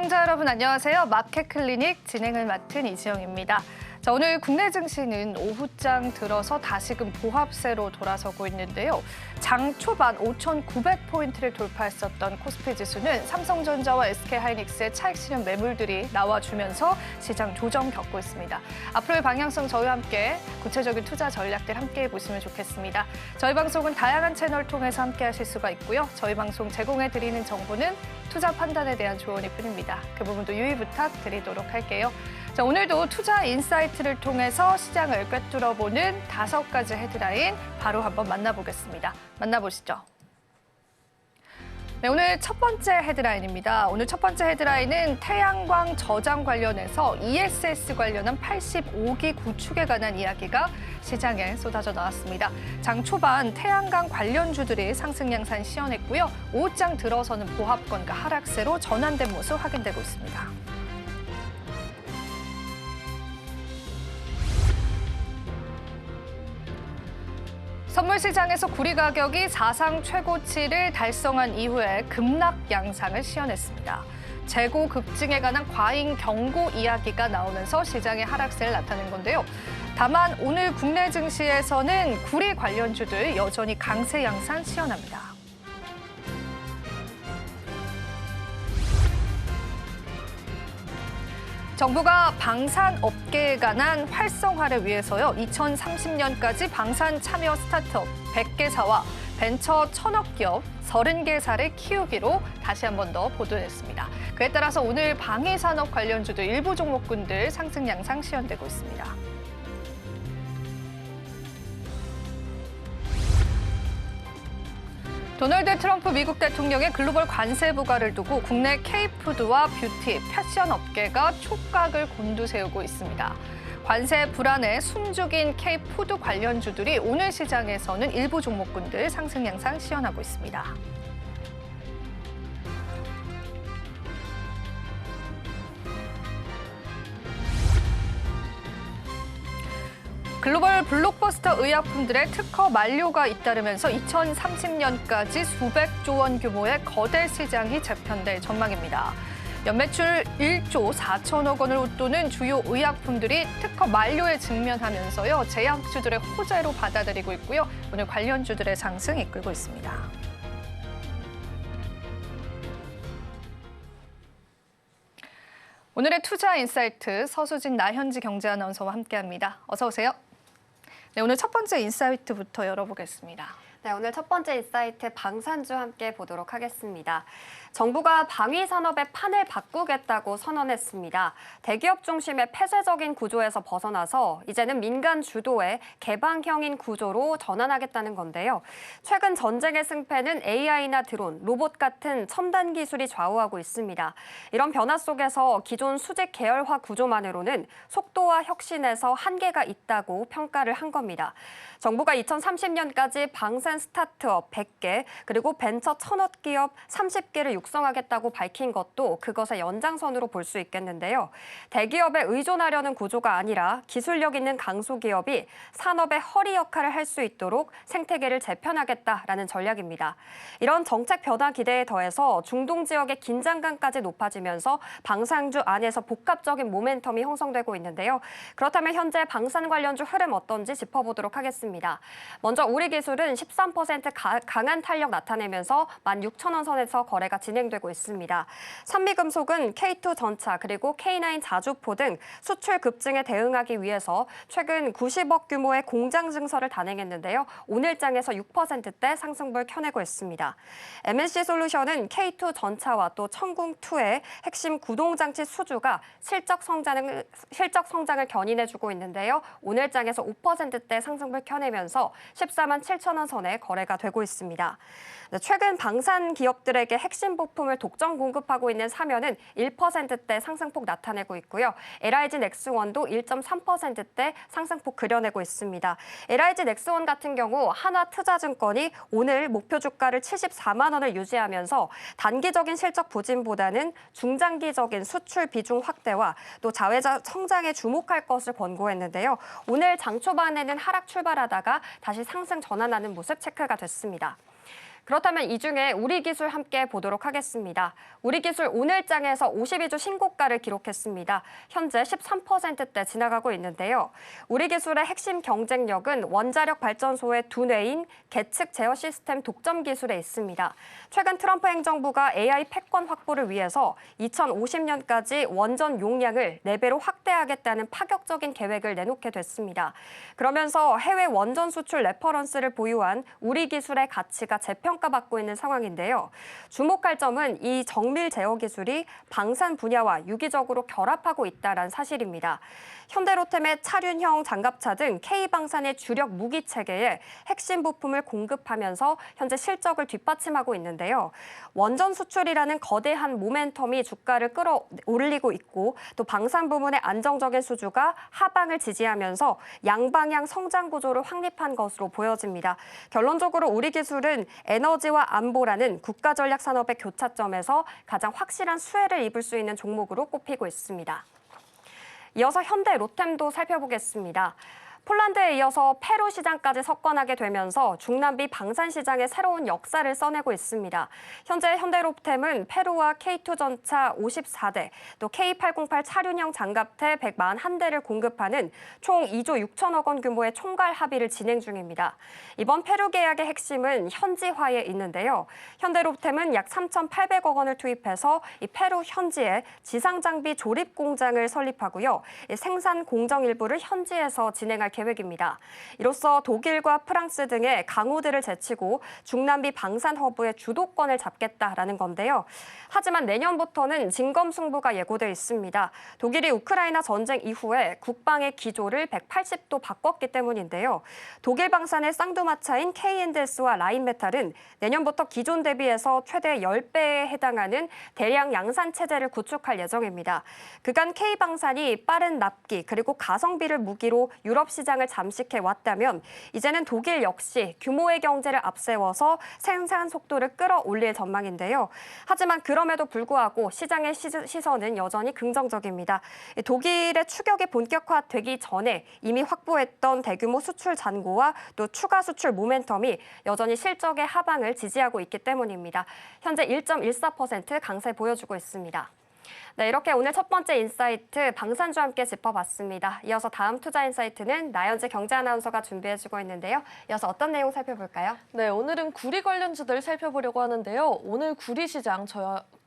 시청자 여러분 안녕하세요. 마켓 클리닉 진행을 맡은 이지영입니다. 자, 오늘 국내 증시는 오후장 들어서 다시금 보합세로 돌아서고 있는데요. 장 초반 5,900포인트를 돌파했었던 코스피 지수는 삼성전자와 SK하이닉스의 차익 실현 매물들이 나와주면서 시장 조정 겪고 있습니다. 앞으로의 방향성 저희와 함께 구체적인 투자 전략들 함께 해보시면 좋겠습니다. 저희 방송은 다양한 채널 통해서 함께 하실 수가 있고요. 저희 방송 제공해드리는 정보는 투자 판단에 대한 조언일 뿐입니다. 그 부분도 유의 부탁드리도록 할게요. 자, 오늘도 투자 인사이트를 통해서 시장을 꿰뚫어보는 5가지 헤드라인 바로 한번 만나보겠습니다. 만나보시죠. 네, 오늘 첫 번째 헤드라인입니다. 오늘 첫 번째 헤드라인은 태양광 저장 관련해서 ESS 관련한 85기 구축에 관한 이야기가 시장에 쏟아져 나왔습니다. 장 초반 태양광 관련주들이 상승 양산 시현했고요. 오후장 들어서는 보합권과 하락세로 전환된 모습 확인되고 있습니다. 선물 시장에서 구리 가격이 사상 최고치를 달성한 이후에 급락 양상을 시현했습니다. 재고 급증에 관한 과잉 경고 이야기가 나오면서 시장의 하락세를 나타낸 건데요. 다만 오늘 국내 증시에서는 구리 관련주들 여전히 강세 양상 시현합니다. 정부가 방산업계에 관한 활성화를 위해서요. 2030년까지 방산 참여 스타트업 100개사와 벤처 1,000억 기업 30개사를 키우기로 다시 한 번 더 보도했습니다. 그에 따라서 오늘 방위산업 관련주도 일부 종목군들 상승 양상 시현되고 있습니다. 도널드 트럼프 미국 대통령의 글로벌 관세 부과를 두고 국내 K푸드와 뷰티, 패션 업계가 촉각을 곤두세우고 있습니다. 관세 불안에 숨죽인 K푸드 관련주들이 오늘 시장에서는 일부 종목군들 상승 양상 시현하고 있습니다. 글로벌 블록버스터 의약품들의 특허 만료가 잇따르면서 2030년까지 수백조 원 규모의 거대 시장이 재편될 전망입니다. 연매출 1조 4천억 원을 웃도는 주요 의약품들이 특허 만료에 직면하면서요. 제약주들의 호재로 받아들이고 있고요. 오늘 관련주들의 상승 이끌고 있습니다. 오늘의 투자 인사이트 서수진 나현지 경제아나운서와 함께합니다. 어서 오세요. 네, 오늘 첫 번째 인사이트부터 열어보겠습니다. 네, 오늘 첫 번째 인사이트 방산주 함께 보도록 하겠습니다. 정부가 방위산업의 판을 바꾸겠다고 선언했습니다. 대기업 중심의 폐쇄적인 구조에서 벗어나서 이제는 민간 주도의 개방형인 구조로 전환하겠다는 건데요. 최근 전쟁의 승패는 AI나 드론, 로봇 같은 첨단 기술이 좌우하고 있습니다. 이런 변화 속에서 기존 수직 계열화 구조만으로는 속도와 혁신에서 한계가 있다고 평가를 한 겁니다. 정부가 2030년까지 방산 스타트업 100개, 그리고 벤처 1,000억 기업 30개를 육성하겠다고 밝힌 것도 그것의 연장선으로 볼 수 있겠는데요. 대기업에 의존하려는 구조가 아니라 기술력 있는 강소기업이 산업의 허리 역할을 할 수 있도록 생태계를 재편하겠다라는 전략입니다. 이런 정책 변화 기대에 더해서 중동 지역의 긴장감까지 높아지면서 방산주 안에서 복합적인 모멘텀이 형성되고 있는데요. 그렇다면 현재 방산 관련주 흐름 어떤지 짚어보도록 하겠습니다. 먼저 우리기술은 13% 강한 탄력 나타내면서 16,000원 선에서 거래가 진행되고 있습니다. 산미금속은 K2전차 그리고 K9 자주포 등 수출 급증에 대응하기 위해서 최근 90억 규모의 공장 증설을 단행했는데요. 오늘장에서 6%대 상승분을 켜내고 있습니다. MNC솔루션은 K2전차와 또 천궁2의 핵심 구동장치 수주가 실적 성장을 견인해주고 있는데요. 오늘장에서 5%대 상승분을 켜내면서 14만 7천원 선에 거래가 되고 있습니다. 최근 방산 기업들에게 핵심 부품을 독점 공급하고 있는 사면은 1%대 상승폭 나타내고 있고요. LIG 넥스원도 1.3%대 상승폭 그려내고 있습니다. LIG 넥스원 같은 경우 한화투자증권이 오늘 목표 주가를 74만 원을 유지하면서 단기적인 실적 부진보다는 중장기적인 수출 비중 확대와 또 자회사 성장에 주목할 것을 권고했는데요. 오늘 장 초반에는 하락 출발하다가 다시 상승 전환하는 모습 체크가 됐습니다. 그렇다면 이 중에 우리 기술 함께 보도록 하겠습니다. 우리 기술 오늘장에서 52주 신고가를 기록했습니다. 현재 13%대 지나가고 있는데요. 우리 기술의 핵심 경쟁력은 원자력 발전소의 두뇌인 계측 제어 시스템 독점 기술에 있습니다. 최근 트럼프 행정부가 AI 패권 확보를 위해서 2050년까지 원전 용량을 4배로 확대하겠다는 파격적인 계획을 내놓게 됐습니다. 그러면서 해외 원전 수출 레퍼런스를 보유한 우리 기술의 가치가 재평가받고 있는 상황인데요. 주목할 점은 이 정밀 제어 기술이 방산 분야와 유기적으로 결합하고 있다는 사실입니다. 현대로템의 차륜형 장갑차 등 K방산의 주력 무기 체계에 핵심 부품을 공급하면서 현재 실적을 뒷받침하고 있는데요. 원전 수출이라는 거대한 모멘텀이 주가를 끌어올리고 있고 또 방산 부문의 안정적인 수주가 하방을 지지하면서 양방향 성장 구조를 확립한 것으로 보여집니다. 결론적으로 우리 기술은 에너지와 안보라는 국가 전략 산업의 교차점에서 가장 확실한 수혜를 입을 수 있는 종목으로 꼽히고 있습니다. 이어서 현대 로템도 살펴보겠습니다. 폴란드에 이어서 페루 시장까지 석권하게 되면서 중남미 방산 시장의 새로운 역사를 써내고 있습니다. 현재 현대로템은 페루와 K2 전차 54대, 또 K808 차륜형 장갑대 141대를 공급하는 총 2조 6천억 원 규모의 총괄 합의를 진행 중입니다. 이번 페루 계약의 핵심은 현지화에 있는데요. 현대로템은 약 3,800억 원을 투입해서 이 페루 현지에 지상 장비 조립 공장을 설립하고요. 생산 공정 일부를 현지에서 진행할 계획입니다. 이로써 독일과 프랑스 등의 강호들을 제치고 중남미 방산 허브의 주도권을 잡겠다라는 건데요. 하지만 내년부터는 진검승부가 예고돼 있습니다. 독일이 우크라이나 전쟁 이후에 국방의 기조를 180도 바꿨기 때문인데요. 독일 방산의 쌍두마차인 K&S와 라인메탈은 내년부터 기존 대비해서 최대 10배에 해당하는 대량 양산 체제를 구축할 예정입니다. 그간 K방산이 빠른 납기 그리고 가성비를 무기로 유럽 시장을 잠식해 왔다면 이제는 독일 역시 규모의 경제를 앞세워서 생산 속도를 끌어올릴 전망인데요. 하지만 그럼에도 불구하고 시장의 시선은 여전히 긍정적입니다. 독일의 추격이 본격화되기 전에 이미 확보했던 대규모 수출 잔고와 또 추가 수출 모멘텀이 여전히 실적의 하방을 지지하고 있기 때문입니다. 현재 1.14% 강세 보여주고 있습니다. 네, 이렇게 오늘 첫 번째 인사이트 방산주와 함께 짚어봤습니다. 이어서 다음 투자 인사이트는 나연재 경제 아나운서가 준비해주고 있는데요. 이어서 어떤 내용 살펴볼까요? 네, 오늘은 구리 관련주들 살펴보려고 하는데요. 오늘 구리 시장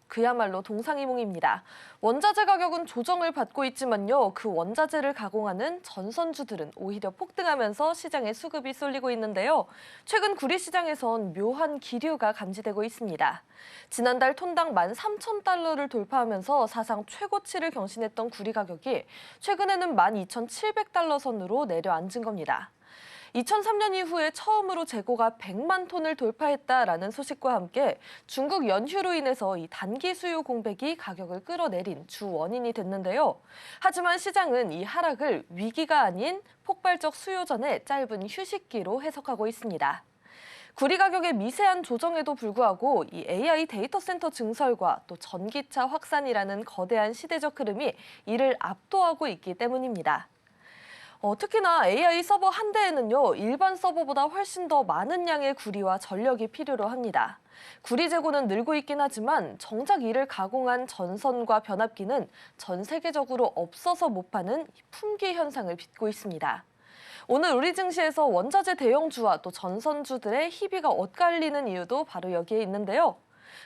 그야말로 동상이몽입니다. 원자재 가격은 조정을 받고 있지만요. 그 원자재를 가공하는 전선주들은 오히려 폭등하면서 시장에 수급이 쏠리고 있는데요. 최근 구리 시장에선 묘한 기류가 감지되고 있습니다. 지난달 톤당 13,000달러를 돌파하면서 사상 최고치를 경신했던 구리 가격이 최근에는 12,700달러 선으로 내려앉은 겁니다. 2003년 이후에 처음으로 재고가 100만 톤을 돌파했다라는 소식과 함께 중국 연휴로 인해서 이 단기 수요 공백이 가격을 끌어내린 주 원인이 됐는데요. 하지만 시장은 이 하락을 위기가 아닌 폭발적 수요 전의 짧은 휴식기로 해석하고 있습니다. 구리 가격의 미세한 조정에도 불구하고 이 AI 데이터 센터 증설과 또 전기차 확산이라는 거대한 시대적 흐름이 이를 압도하고 있기 때문입니다. 특히나 AI 서버 한 대에는요, 일반 서버보다 훨씬 더 많은 양의 구리와 전력이 필요로 합니다. 구리 재고는 늘고 있긴 하지만 정작 이를 가공한 전선과 변압기는 전 세계적으로 없어서 못 파는 품귀 현상을 빚고 있습니다. 오늘 우리 증시에서 원자재 대형주와 또 전선주들의 희비가 엇갈리는 이유도 바로 여기에 있는데요.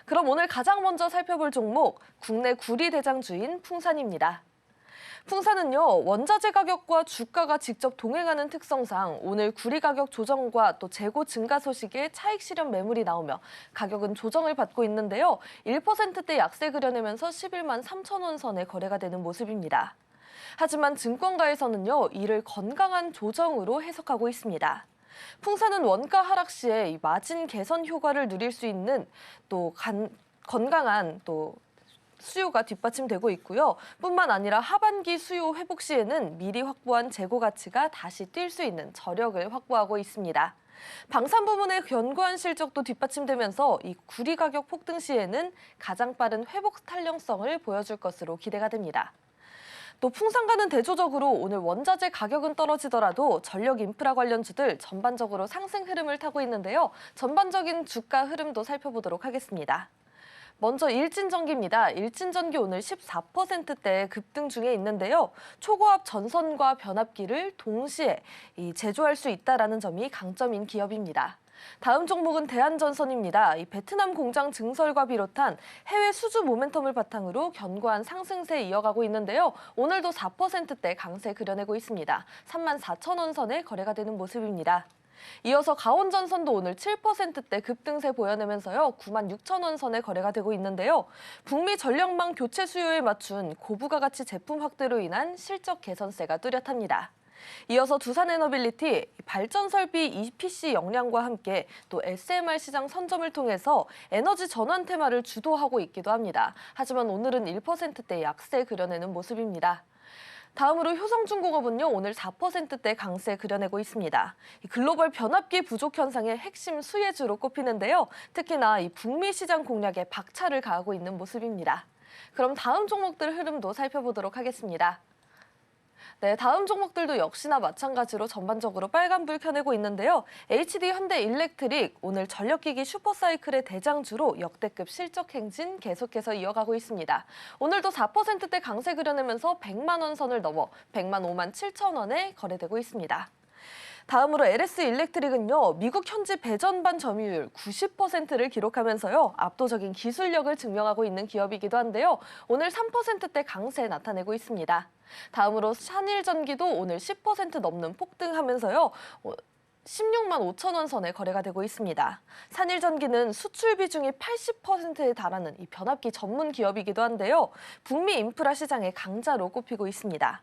그럼 오늘 가장 먼저 살펴볼 종목, 국내 구리 대장주인 풍산입니다. 풍산은요, 원자재 가격과 주가가 직접 동행하는 특성상 오늘 구리 가격 조정과 또 재고 증가 소식에 차익 실현 매물이 나오며 가격은 조정을 받고 있는데요. 1%대 약세 그려내면서 11만 3천 원 선에 거래가 되는 모습입니다. 하지만 증권가에서는요, 이를 건강한 조정으로 해석하고 있습니다. 풍산은 원가 하락 시에 마진 개선 효과를 누릴 수 있는 또 건강한 또 수요가 뒷받침되고 있고요. 뿐만 아니라 하반기 수요 회복 시에는 미리 확보한 재고 가치가 다시 뛸 수 있는 저력을 확보하고 있습니다. 방산 부문의 견고한 실적도 뒷받침되면서 이 구리 가격 폭등 시에는 가장 빠른 회복 탄력성을 보여줄 것으로 기대가 됩니다. 또 풍산가는 대조적으로 오늘 원자재 가격은 떨어지더라도 전력 인프라 관련주들 전반적으로 상승 흐름을 타고 있는데요. 전반적인 주가 흐름도 살펴보도록 하겠습니다. 먼저 일진전기입니다. 일진전기 오늘 14%대 급등 중에 있는데요. 초고압 전선과 변압기를 동시에 제조할 수 있다는 점이 강점인 기업입니다. 다음 종목은 대한전선입니다. 이 베트남 공장 증설과 비롯한 해외 수주 모멘텀을 바탕으로 견고한 상승세 이어가고 있는데요. 오늘도 4%대 강세 그려내고 있습니다. 34,000원 선에 거래가 되는 모습입니다. 이어서 가온전선도 오늘 7%대 급등세 보여내면서요. 96,000원 선에 거래가 되고 있는데요. 북미 전력망 교체 수요에 맞춘 고부가 가치 제품 확대로 인한 실적 개선세가 뚜렷합니다. 이어서 두산에너빌리티 발전 설비 EPC 역량과 함께 또 SMR 시장 선점을 통해서 에너지 전환 테마를 주도하고 있기도 합니다. 하지만 오늘은 1%대 약세 그려내는 모습입니다. 다음으로 효성중공업은요, 오늘 4%대 강세 그려내고 있습니다. 이 글로벌 변압기 부족 현상의 핵심 수혜주로 꼽히는데요. 특히나 이 북미 시장 공략에 박차를 가하고 있는 모습입니다. 그럼 다음 종목들 흐름도 살펴보도록 하겠습니다. 네, 다음 종목들도 역시나 마찬가지로 전반적으로 빨간불 켜내고 있는데요. HD 현대일렉트릭 오늘 전력기기 슈퍼사이클의 대장주로 역대급 실적 행진 계속해서 이어가고 있습니다. 오늘도 4%대 강세 그려내면서 100만 원 선을 넘어 100만 5만 7천 원에 거래되고 있습니다. 다음으로 LS 일렉트릭은요, 미국 현지 배전반 점유율 90%를 기록하면서요, 압도적인 기술력을 증명하고 있는 기업이기도 한데요. 오늘 3%대 강세 나타내고 있습니다. 다음으로 샤닐전기도 오늘 10% 넘는 폭등하면서요. 16만 5천 원 선에 거래가 되고 있습니다. 산일전기는 수출 비중이 80%에 달하는 이 변압기 전문 기업이기도 한데요. 북미 인프라 시장의 강자로 꼽히고 있습니다.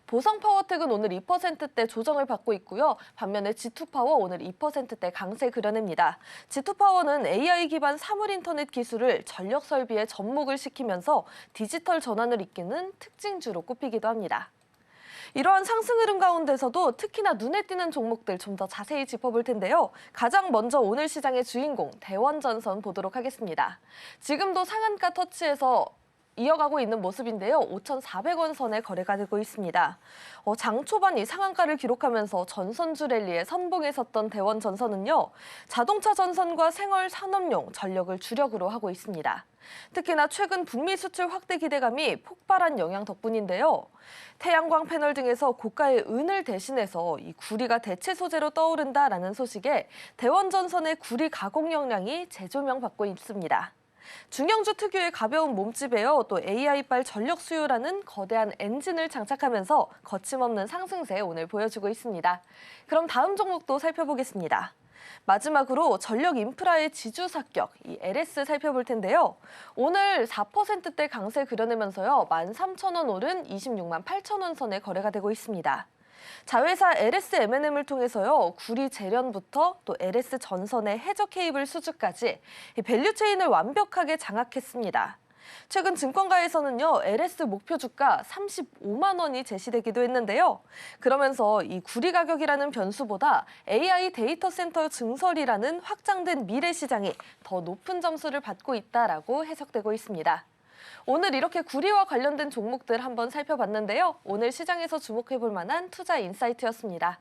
보성파워텍은 오늘 2%대 조정을 받고 있고요. 반면에 G2파워 오늘 2%대 강세 그려냅니다. G2파워는 AI 기반 사물 인터넷 기술을 전력 설비에 접목을 시키면서 디지털 전환을 이끄는 특징주로 꼽히기도 합니다. 이러한 상승 흐름 가운데서도 특히나 눈에 띄는 종목들 좀 더 자세히 짚어볼 텐데요. 가장 먼저 오늘 시장의 주인공 대원전선 보도록 하겠습니다. 지금도 상한가 터치해서 이어가고 있는 모습인데요. 5,400원 선에 거래가 되고 있습니다. 장 초반 이 상한가를 기록하면서 전선주 랠리에 선봉에 섰던 대원전선은요. 자동차 전선과 생활 산업용 전력을 주력으로 하고 있습니다. 특히나 최근 북미 수출 확대 기대감이 폭발한 영향 덕분인데요. 태양광 패널 등에서 고가의 은을 대신해서 이 구리가 대체 소재로 떠오른다라는 소식에 대원전선의 구리 가공 역량이 재조명받고 있습니다. 중형주 특유의 가벼운 몸집에요. 또 AI발 전력 수요라는 거대한 엔진을 장착하면서 거침없는 상승세 오늘 보여주고 있습니다. 그럼 다음 종목도 살펴보겠습니다. 마지막으로 전력 인프라의 지주사격, 이 LS 살펴볼 텐데요. 오늘 4%대 강세 그려내면서요. 13,000원 오른 26만 8천 원 선에 거래가 되고 있습니다. 자회사 LS M&M을 통해서요. 구리 재련부터 또 LS 전선의 해저 케이블 수주까지 이 밸류체인을 완벽하게 장악했습니다. 최근 증권가에서는요. LS 목표 주가 35만 원이 제시되기도 했는데요. 그러면서 이 구리 가격이라는 변수보다 AI 데이터 센터 증설이라는 확장된 미래 시장이 더 높은 점수를 받고 있다라고 해석되고 있습니다. 오늘 이렇게 구리와 관련된 종목들 한번 살펴봤는데요. 오늘 시장에서 주목해볼 만한 투자 인사이트였습니다.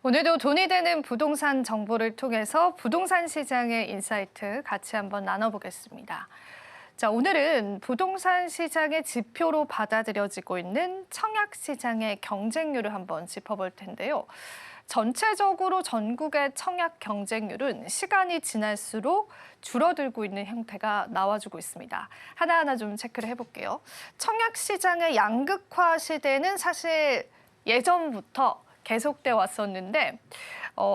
오늘도 돈이 되는 부동산 정보를 통해서 부동산 시장의 인사이트 같이 한번 나눠보겠습니다. 자, 오늘은 부동산 시장의 지표로 받아들여지고 있는 청약 시장의 경쟁률을 한번 짚어볼 텐데요. 전체적으로 전국의 청약 경쟁률은 시간이 지날수록 줄어들고 있는 형태가 나와주고 있습니다. 하나하나 좀 체크를 해볼게요. 청약 시장의 양극화 시대는 사실 예전부터 계속돼 왔었는데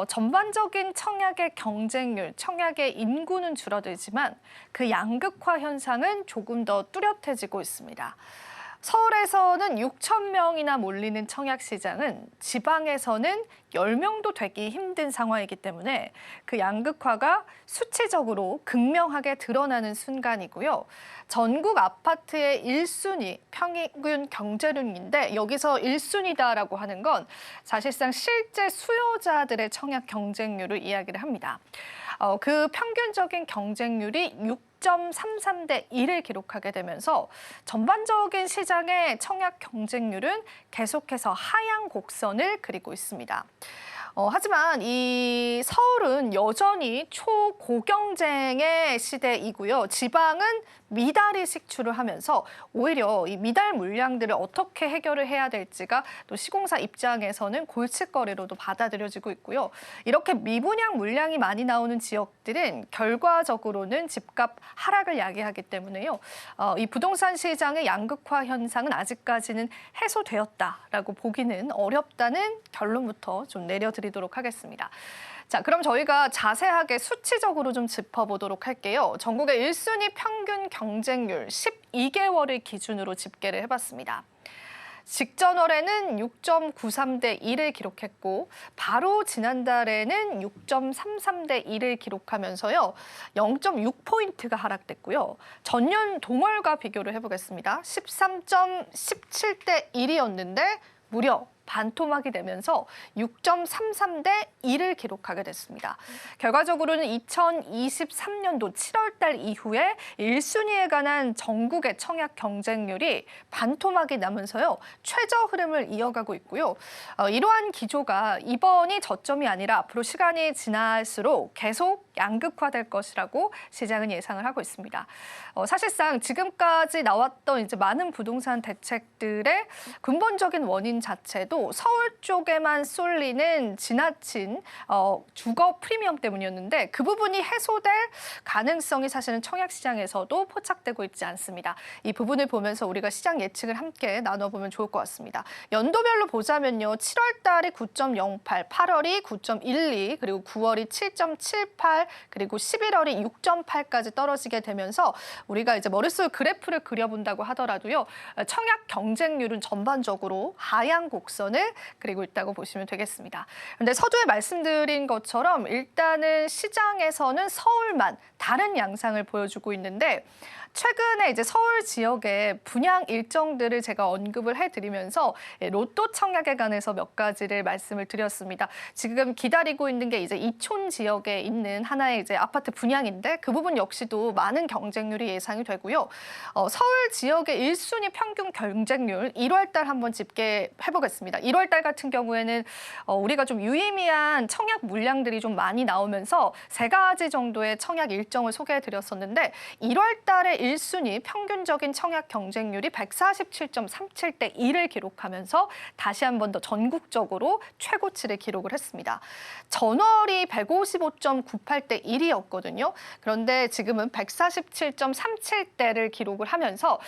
전반적인 청약의 경쟁률, 청약의 인구는 줄어들지만 그 양극화 현상은 조금 더 뚜렷해지고 있습니다. 서울에서는 6천 명이나 몰리는 청약 시장은 지방에서는 10명도 되기 힘든 상황이기 때문에 그 양극화가 수치적으로 극명하게 드러나는 순간이고요. 전국 아파트의 1순위 평균 경제률인데 여기서 1순위다라고 하는 건 사실상 실제 수요자들의 청약 경쟁률을 이야기를 합니다. 그 평균적인 경쟁률이 6.33대 1을 기록하게 되면서 전반적인 시장의 청약 경쟁률은 계속해서 하향 곡선을 그리고 있습니다. 하지만 이 서울은 여전히 초고경쟁의 시대이고요. 지방은 미달이 식출을 하면서 오히려 이 미달 물량들을 어떻게 해결을 해야 될지가 또 시공사 입장에서는 골칫거리로도 받아들여지고 있고요. 이렇게 미분양 물량이 많이 나오는 지역들은 결과적으로는 집값 하락을 야기하기 때문에요. 이 부동산 시장의 양극화 현상은 아직까지는 해소되었다라고 보기는 어렵다는 결론부터 좀 내려드리도록 하겠습니다. 자, 그럼 저희가 자세하게 수치적으로 좀 짚어보도록 할게요. 전국의 1순위 평균 경쟁률 12개월을 기준으로 집계를 해봤습니다. 직전월에는 6.93대 1을 기록했고 바로 지난달에는 6.33대 1을 기록하면서요. 0.6포인트가 하락됐고요. 전년 동월과 비교를 해보겠습니다. 13.17대 1이었는데 무려 반토막이 되면서 6.33대 1을 기록하게 됐습니다. 결과적으로는 2023년도 7월 달 이후에 1순위에 관한 전국의 청약 경쟁률이 반토막이 나면서요. 최저 흐름을 이어가고 있고요. 이러한 기조가 이번이 저점이 아니라 앞으로 시간이 지날수록 계속 양극화될 것이라고 시장은 예상을 하고 있습니다. 사실상 지금까지 나왔던 이제 많은 부동산 대책들의 근본적인 원인 자체도 서울 쪽에만 쏠리는 지나친 주거 프리미엄 때문이었는데 그 부분이 해소될 가능성이 사실은 청약 시장에서도 포착되고 있지 않습니다. 이 부분을 보면서 우리가 시장 예측을 함께 나눠보면 좋을 것 같습니다. 연도별로 보자면요. 7월 달이 9.08, 8월이 9.12, 그리고 9월이 7.78, 그리고 11월이 6.8까지 떨어지게 되면서 우리가 이제 머릿속 그래프를 그려본다고 하더라도요. 청약 경쟁률은 전반적으로 하향 곡선을 그리고 있다고 보시면 되겠습니다. 그런데 서두에 말씀드린 것처럼 일단은 시장에서는 서울만 다른 양상을 보여주고 있는데 최근에 이제 서울 지역의 분양 일정들을 제가 언급을 해드리면서 로또 청약에 관해서 몇 가지를 말씀을 드렸습니다. 지금 기다리고 있는 게 이제 이촌 지역에 있는 하나의 이제 아파트 분양인데 그 부분 역시도 많은 경쟁률이 예상이 되고요. 서울 지역의 1순위 평균 경쟁률 1월 달 한번 집계해 보겠습니다. 1월 달 같은 경우에는 우리가 좀 유의미한 청약 물량들이 좀 많이 나오면서 3가지 정도의 청약 일정을 소개해 드렸었는데 1월 달에 1순위 평균적인 청약 경쟁률이 147.37대 1을 기록하면서 다시 한 번 더 전국적으로 최고치를 기록을 했습니다. 전월이 155.98대 1이었거든요. 그런데 지금은 147.37대를 기록을 하면서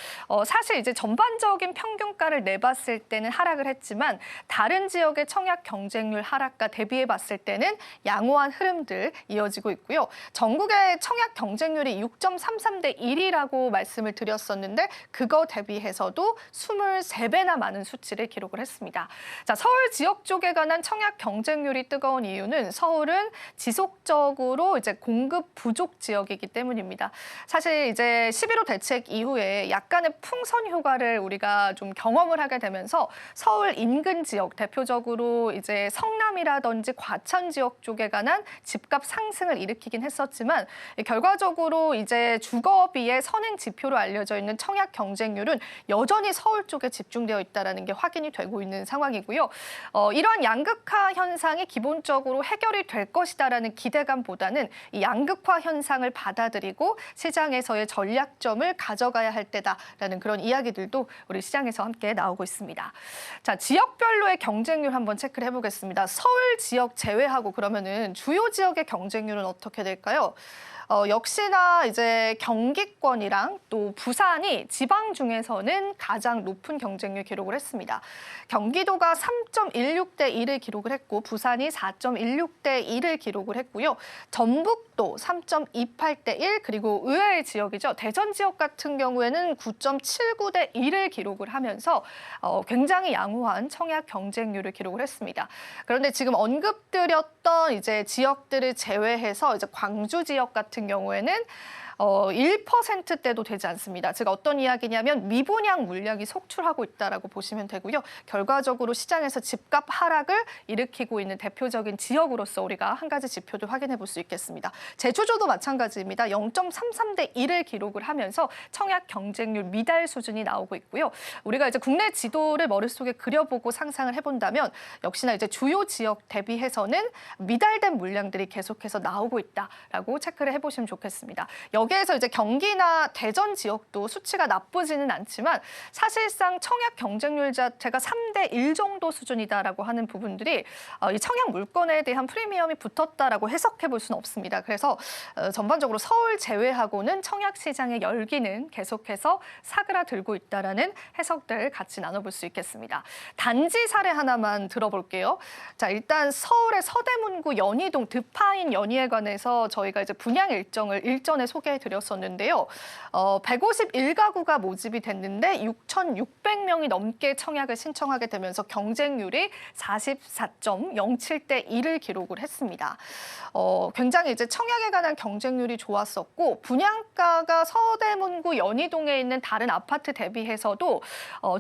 사실 이제 전반적인 평균가를 내봤을 때는 하락을 했지만 다른 지역의 청약 경쟁률 하락과 대비해 봤을 때는 양호한 흐름들 이어지고 있고요. 전국의 청약 경쟁률이 6.33대 1이라고 말씀을 드렸었는데 그거 대비해서도 23배나 많은 수치를 기록을 했습니다. 자, 서울 지역 쪽에 관한 청약 경쟁률이 뜨거운 이유는 서울은 지속적으로 이제 공급 부족 지역이기 때문입니다. 사실 이제 11호 대책 이후에 약간의 풍선 효과를 우리가 좀 경험을 하게 되면서 서울 인근 지역 대표적으로 이제 성남이라든지 과천 지역 쪽에 관한 집값 상승을 일으키긴 했었지만 결과적으로 이제 주거비의 선행 지표로 알려져 있는 청약 경쟁률은 여전히 서울 쪽에 집중되어 있다는 게 확인이 되고 있는 상황이고요. 이러한 양극화 현상이 기본적으로 해결이 될 것이다라는 기대감보다는 이 양극화 현상을 받아들이고 시장에서의 전략점을 가져가야 할 때다라는 그런 이야기들도 우리 시장에서 함께 나오고 있습니다. 자, 지역별로의 경쟁률 한번 체크를 해보겠습니다. 서울 지역 제외하고 그러면은 주요 지역의 경쟁률은 어떻게 될까요? 역시나 이제 경기권이랑 또 부산이 지방 중에서는 가장 높은 경쟁률 기록을 했습니다. 경기도가 3.16대 1을 기록을 했고 부산이 4.16대 1을 기록을 했고요. 전북도 3.28대 1 그리고 의외의 지역이죠. 대전 지역 같은 경우에는 9.79대 1을 기록을 하면서 굉장히 양호한 청약 경쟁률을 기록을 했습니다. 그런데 지금 언급드렸던 이제 지역들을 제외해서 이제 광주 지역 같은 경우에는 1%대도 되지 않습니다. 즉 어떤 이야기냐면 미분양 물량이 속출하고 있다라고 보시면 되고요. 결과적으로 시장에서 집값 하락을 일으키고 있는 대표적인 지역으로서 우리가 한 가지 지표도 확인해 볼 수 있겠습니다. 제주도도 마찬가지입니다. 0.33대 1을 기록을 하면서 청약 경쟁률 미달 수준이 나오고 있고요. 우리가 이제 국내 지도를 머릿속에 그려보고 상상을 해본다면 역시나 이제 주요 지역 대비해서는 미달된 물량들이 계속해서 나오고 있다라고 체크를 해보시면 좋겠습니다. 여기에서 이제 경기나 대전 지역도 수치가 나쁘지는 않지만 사실상 청약 경쟁률 자체가 3대 1 정도 수준이다라고 하는 부분들이 이 청약 물건에 대한 프리미엄이 붙었다라고 해석해 볼 수는 없습니다. 그래서 전반적으로 서울 제외하고는 청약 시장의 열기는 계속해서 사그라들고 있다라는 해석들 같이 나눠볼 수 있겠습니다. 단지 사례 하나만 들어볼게요. 자, 일단 서울의 서대문구 연희동 드파인 연희에 관해서 저희가 이제 분양 일정을 일전에 소개해드렸었는데요. 151가구가 모집이 됐는데 6,600명이 넘게 청약을 신청하게 되면서 경쟁률이 44.07대 1을 기록을 했습니다. 굉장히 이제 청약에 관한 경쟁률이 좋았었고 분양가가 서대문구 연희동에 있는 다른 아파트 대비해서도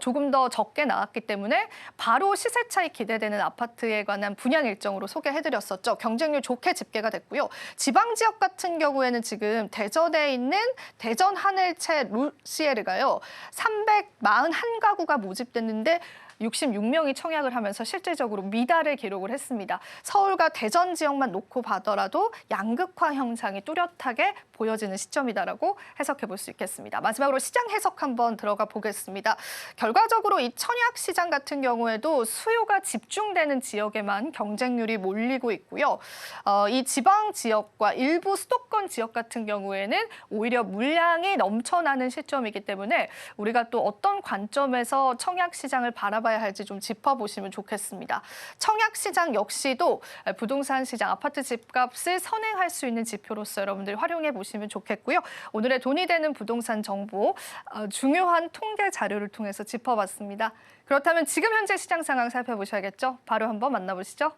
조금 더 적게 나왔기 때문에 바로 시세 차익 기대되는 아파트에 관한 분양 일정으로 소개해드렸었죠. 경쟁률 좋게 집계가 됐고요. 지방 지역 같은 경우에는 지금 대전에 있는 대전 하늘채 루시에르가요. 341가구가 모집됐는데 66명이 청약을 하면서 실질적으로 미달을 기록을 했습니다. 서울과 대전 지역만 놓고 봐더라도 양극화 현상이 뚜렷하게 보여지는 시점이다라고 해석해 볼 수 있겠습니다. 마지막으로 시장 해석 한번 들어가 보겠습니다. 결과적으로 이 청약 시장 같은 경우에도 수요가 집중되는 지역에만 경쟁률이 몰리고 있고요. 이 지방 지역과 일부 수도권 지역 같은 경우에는 오히려 물량이 넘쳐나는 시점이기 때문에 우리가 또 어떤 관점에서 청약 시장을 바라봐야 할지 좀 짚어보시면 좋겠습니다. 청약 시장 역시도 부동산 시장, 아파트 집값을 선행할 수 있는 지표로서 여러분들 활용해 보시면 좋겠고요. 오늘의 돈이 되는 부동산 정보, 중요한 통계 자료를 통해서 짚어봤습니다. 그렇다면 지금 현재 시장 상황 살펴보셔야겠죠? 바로 한번 만나보시죠.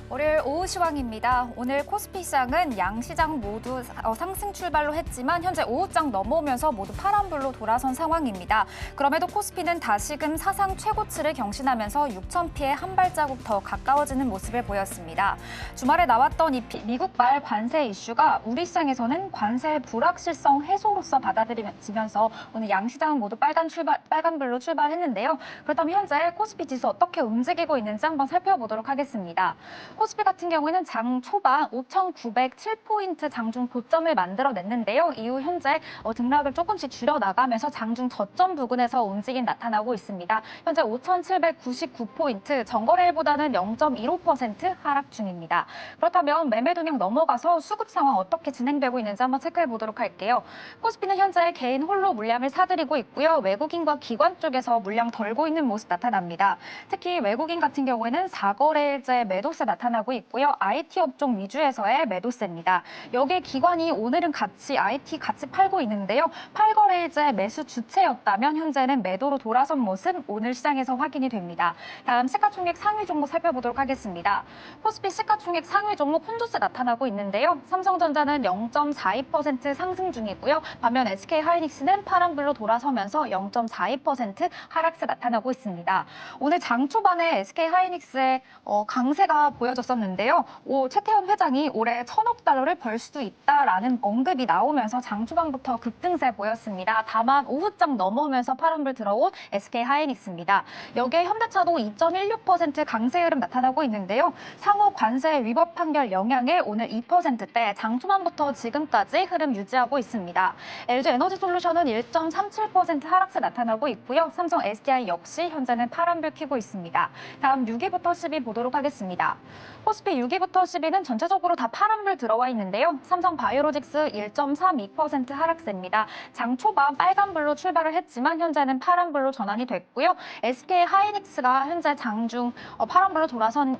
월요일 오후 시황입니다. 오늘 코스피 시장은 양 시장 모두 상승 출발로 했지만 현재 오후장 넘어오면서 모두 파란불로 돌아선 상황입니다. 그럼에도 코스피는 다시금 사상 최고치를 경신하면서 6,000피에 한 발자국 더 가까워지는 모습을 보였습니다. 주말에 나왔던 이 미국발 관세 이슈가 우리 시장에서는 관세 불확실성 해소로서 받아들여지면서 오늘 양 시장은 모두 빨간불로 출발했는데요. 그렇다면 현재 코스피 지수 어떻게 움직이고 있는지 한번 살펴보도록 하겠습니다. 코스피 같은 경우에는 장 초반 5,907포인트 장중 고점을 만들어냈는데요. 이후 현재 등락을 조금씩 줄여나가면서 장중 저점 부근에서 움직임 나타나고 있습니다. 현재 5,799포인트, 전거래일보다는 0.15% 하락 중입니다. 그렇다면 매매 동향 넘어가서 수급 상황 어떻게 진행되고 있는지 한번 체크해 보도록 할게요. 코스피는 현재 개인 홀로 물량을 사들이고 있고요. 외국인과 기관 쪽에서 물량 덜고 있는 모습 나타납니다. 특히 외국인 같은 경우에는 4거래일째 매도세 나타나고 있고요. IT 업종 위주에서의 매도세입니다. 여기에 기관이 오늘은 IT 같이 팔고 있는데요. 8거래일째 매수 주체였다면 현재는 매도로 돌아선 모습 오늘 시장에서 확인이 됩니다. 다음 시가총액 상위 종목 살펴보도록 하겠습니다. 코스피 시가총액 상위 종목 혼조세 나타나고 있는데요. 삼성전자는 0.42% 상승 중이고요. 반면 SK하이닉스는 파란불로 돌아서면서 0.42% 하락세 나타나고 있습니다. 오늘 장 초반에 SK하이닉스의 강세가 보여졌습니다. 알려졌었는데요. 최태원 회장이 올해 1,000억 달러를 벌 수도 있다라는 언급이 나오면서 장 초반부터 급등세 보였습니다. 다만 오후장 넘어오면서 파란불 들어온 SK 하이닉스입니다. 여기에 현대차도 2.16% 강세 흐름 나타나고 있는데요. 상호 관세 위법 판결 영향에 오늘 2%대 장 초반부터 지금까지 흐름 유지하고 있습니다. LG 에너지 솔루션은 1.37% 하락세 나타나고 있고요. 삼성 SDI 역시 현재는 파란불 켜고 있습니다. 다음 6위부터 10위 보도록 하겠습니다. 코스피 6위부터 10위는 전체적으로 다 파란불 들어와 있는데요. 삼성 바이오로직스 1.32% 하락세입니다. 장 초반 빨간불로 출발을 했지만 현재는 파란불로 전환이 됐고요. SK 하이닉스가 현재 장중 파란불로 돌아선